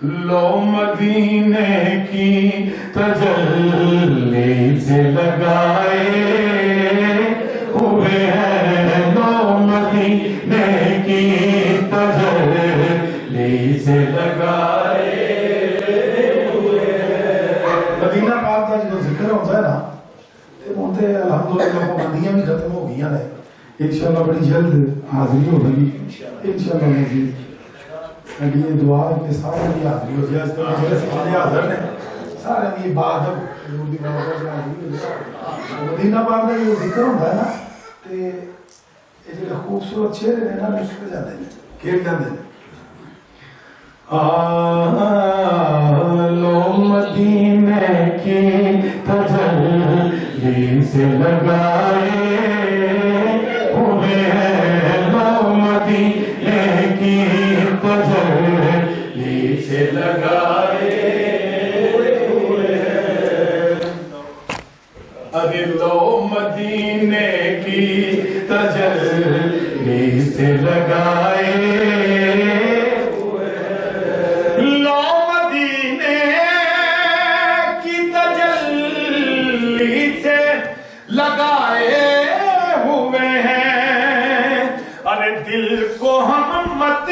لو مدینے کی تجلی سے لگائے ہوئے ہیں، لو مدینے کی تجلی سے لگائے ہوئے ہیں۔ مدینہ پاک کا جو ذکر ہوتا ہے نا، ہوتے الحمدللہ پابندیاں بھی ختم ہو گئی ہیں، انشاءاللہ بڑی جلد حاضری ہوگی انشاءاللہ مزید۔ یہ دعا ہے کہ سارے کی حاضری ہو جائے، اس طرح جیسے والے حاضر ہیں سارے کی بعد مدینہ پاک کا جو ذکر ہوتا ہے نا، تو یہ جو خوبصورت چہرے ہیں نا نکل جاتے ہیں، کھیل جاتے ہیں۔ لو مدینے کی تجلی سے لگائے ہوئے ہیں، لو مدینے کی تجلی سے لگائے ہوئے ہیں۔ ارے لو مدینے کی تجلی سے لگائے لگائے ہوئے ہیں، ارے دل کو ہم مت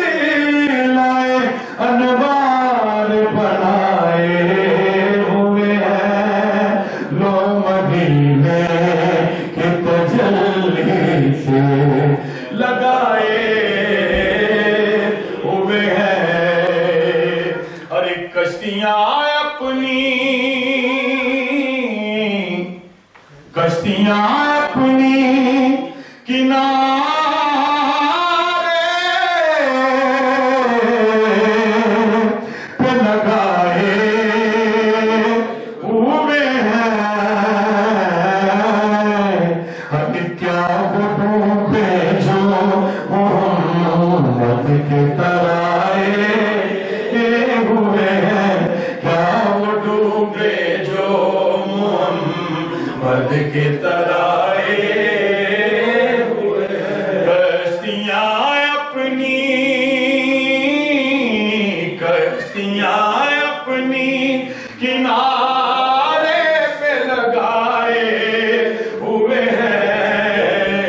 لائے انوار بنائے ہوئے ہیں، لو مدینے کی تجلی سے لگائے ہوئے ہیں۔ ارے کشتیاں اپنی کنارے پہ لگائے ہوئے ہیں، اب کیا وہ ڈوبے جو محمد کے ترائے ہوئے ہیں، کیا وہ ڈوبے جو محمد کے ترائے ہوئے ہیں۔ کشتیاں اپنی کنارے پہ لگائے ہوئے ہیں،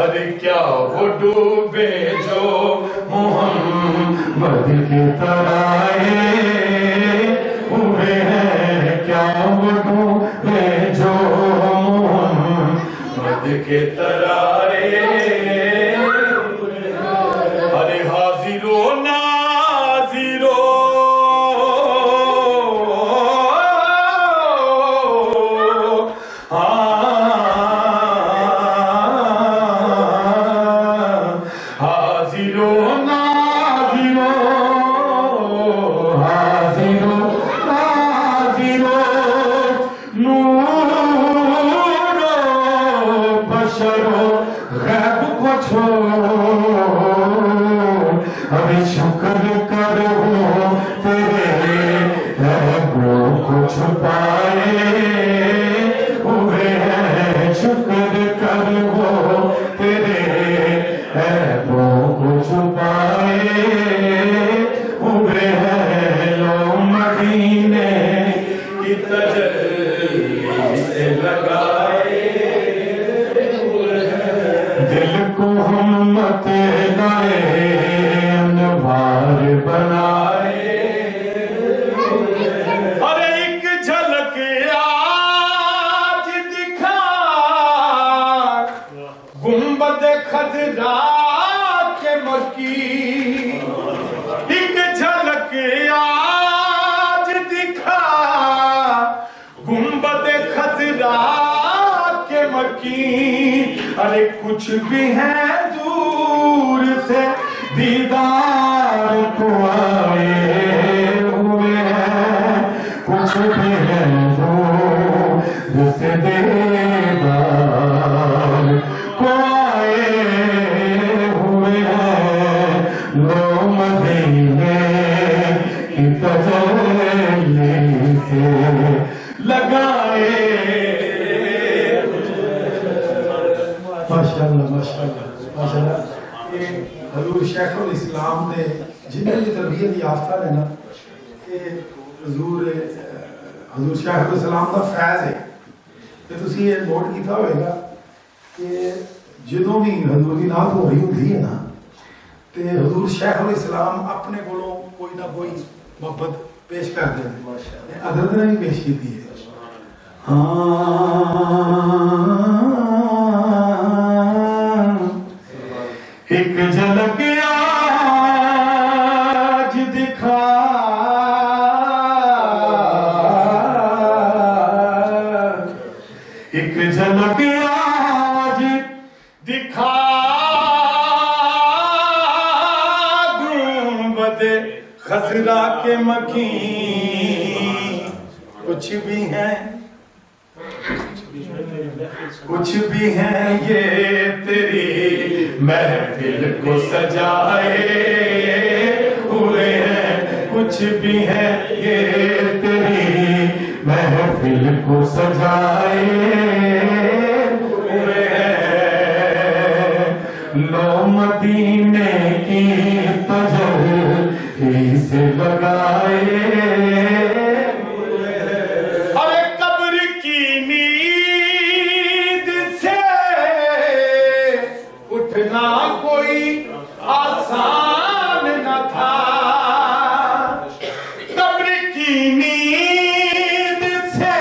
ارے کیا وہ ڈوبے جو محمد کے ترائے ہوئے ہیں، کیا وہ ڈوبے جو محمد کے ترائے ہوئے ہیں۔ ارے حاضر و ناظر حاضر و ناظر نور بشر غیب کو چھوڑ، ابھی شکر کرو تیرے غیبوں کو چھپائے ہوئے ہیں، شکر کرو تیرے غیبوں کو چھپائے ہوئے ہیں، لو مدینے کی تجلی سے لگائے ہوئے ہیں، دل کو ہم مت لائے انوار بنائے ہوئے ہیں۔ ارے ایک جھلک آج دکھا گنبد خضرا کے مکی، ایک جھلک آج دکھا گنبد خضرا کے مکی، ارے کچھ بھی ہے دور سے دیدار کو آئے ہوئے ہیں، کچھ بھی ہے دور سے دیدار کو آئے ہوئے ہیں، لو مدینے کی تجلی سے لگائے۔ ماشاءاللہ ماشاءاللہ ماشاءاللہ۔ حضور شیخ الاسلام نے جنہیں بھی تربیت یافتہ نے نا، حضور شاہ السلام کا فیض ہے کہ تسی یہ نوٹ کیتا ہوئے گا کہ جدوں بھی حضور کی نعت ہو رہی ہوتی ہے نا تے حضور شیخ الاسلام اپنے کولوں کوئی نہ کوئی محبت پیش کر دے حضرت نے بھی پیش کی ہے ایک جھلک آج دکھا ایک جھلک آج دکھا گنبد خضرا کے مکین کچھ بھی ہیں یہ تیری محفل کو سجائے ہوئے ہیں کچھ بھی ہیں یہ تیری محفل کو سجائے ہوئے ہیں لو مدینے کی تجلی سے لگائے کوئی آسان نہ تھا قبر کی نیند سے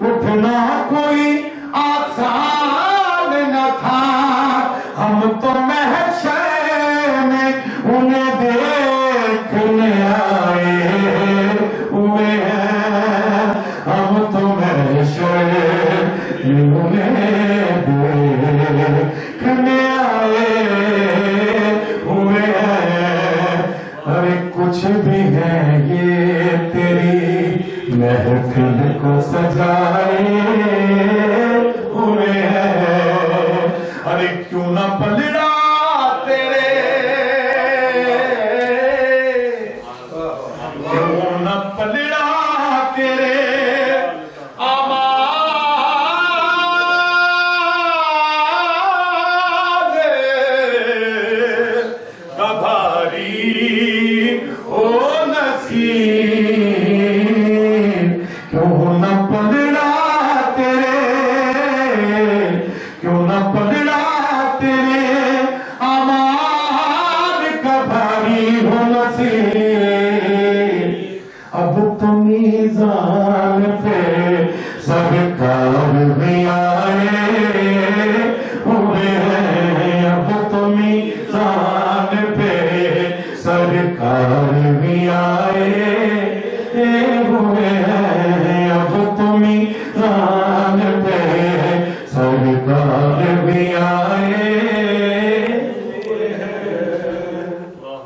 اٹھنا کوئی آسان نہ تھا ہم تو محشر میں انہیں دیکھنے آئے ہوئے ہیں ہم تو محشر میں انہیں دیکھنے آئے ہوئے ہیں ارے کچھ بھی ہے یہ تیری محفل کو سجائے ہوئے ہیں ارے کیوں نہ پلڑا تیرے کیوں نہ پلڑا تیرے اب تو میزان پہ سرکار بھی آئے ہوئے ہیں اب تو میزان پہ سرکار بھی آئے